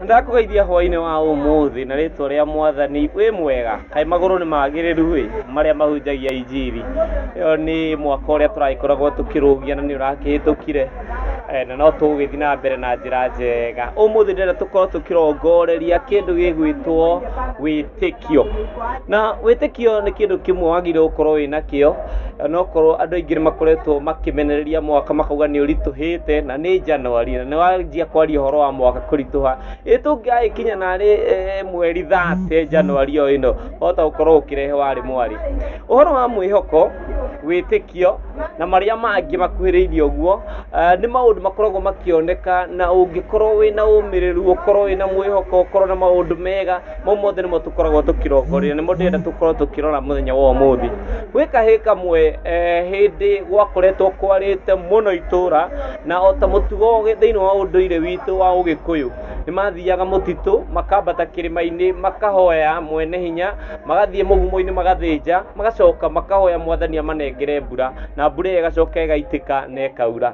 Ndakugeithia hwaini wa umuthi na ritwa ria Mwathani wi mwega kai maguru ni magiriru wi maria mahunjagia injiri. Iyo ni mwaka uria turagikoragwo tukirugia na ni urakihitukire na no tugithi na mbere na njira njega. Umuthi ndira tukorwo tukirongoreria kindu gigwitwo witikio, na witikio ni kindu kimwe wagire ukorwo wina kio, no korwo andu aingi makoretwo makimenereria mwaka makauga ni urituhite na ni Januari na ni wanjia kwaria horo wa mwaka kurituha itungai kinya nari mweri 30 Januari o ino ota ukorwo ukirehe wari mwari uhoro wa mwihoko witikio na maria mangi makuhiriirie uguo ni maundu makoragwo makioneka na ungikorwo wina umiriru ukorwo wina mwihoko ukorwo na maundu mega mothe nimo tukoragwo tukirongoria nimo ndenda tukorwo tukirora muthenya wa umuthi gwika kamwe hindi gwakoretwo kwarite muno itura na ota mutugo thiini wa unduire witu wa ugikuyu ni mathiaga mutitu makambata kirima-ini makahoya mwene hinya magathie mugumo-ini magathinja magacoka makahoya Mwathani amanengere mbura na mbura igacoka igaitika na ikaura.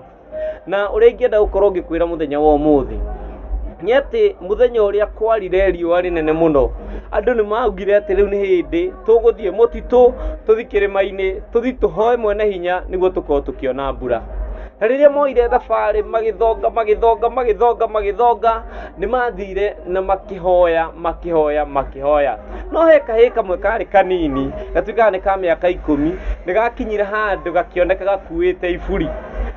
Na uria ingienda gukorwo ngikwira muthenya wa umuthi ni ati muthenya uria kwarire riua rinene muno andu ni maugire ati riu ni hindi tuguthie mutitu tuthi kirima-ini tuthi tuhoe mwene hinya niguo tukorwo tukiona mbura. Na riria moire thabari magithonga ni mathire na makihoya no he kamwe kari kanini gatuikaga ni ka miaka 10 ni gakinyire handu gakioneka gakuite iburi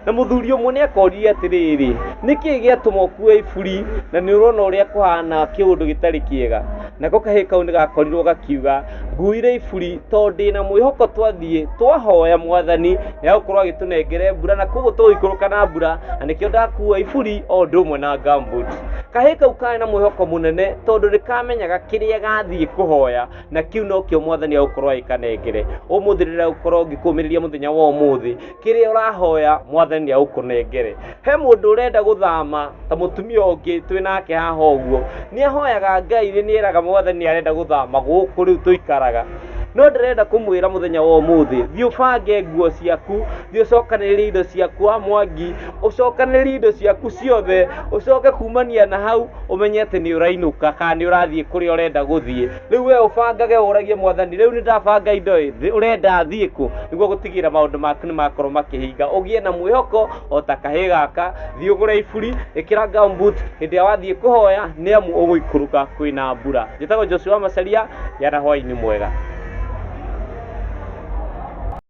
na muthuri umwe ni akorire atiriri niki giatuma ukue iburi na ni urona uria kuhana kiundu gitari kiega nako kahe kau ni gakorirwo gakiuga nguire iburi tondi na mwihoko twathie twahoya Mwathani ya gukorwo agitunengere mbura na koguo tuikuruka na mbura anikio ndakua iburi o ndumwe na gambut kahe kau kai na mwihoko munene tondu rikamenyaga kiria gathie kuhoya na kiu no kio Mwathani agukorwo ikanengere umuthirira gukorwo ngikuumiriria muthenya wa umuthi kiria urahoya Mwathani agukunengere. He mundu urenda guthama ta mutumia ungi twinake haha uguo ni ahoyaga Ngai ni eraga Mwathani arenda guthama guku riu tuikaraga no ndirenda kumwira muthenya wa umuthi thii ubange nguo ciaku thii ucokaniririe indo ciaku Mwangi ucokaniririe indo ciaku ciothe ucoke kumania na hau umenye ati ni urainuka kana ni urathie kuria urenda guthie riu we ubangage uragie Mwathani riu ni ndabanga indo urenda thie ku niguo gutigira maundu maku ni makorwo makihinga ugie na mwihoko ota kahe gaka thii ugure iburi ikira gambut hindi wathie kuhoya ni amu uguikuruka kwina mbura. Njitagwo Joshua Macharia yana hwaini mwega.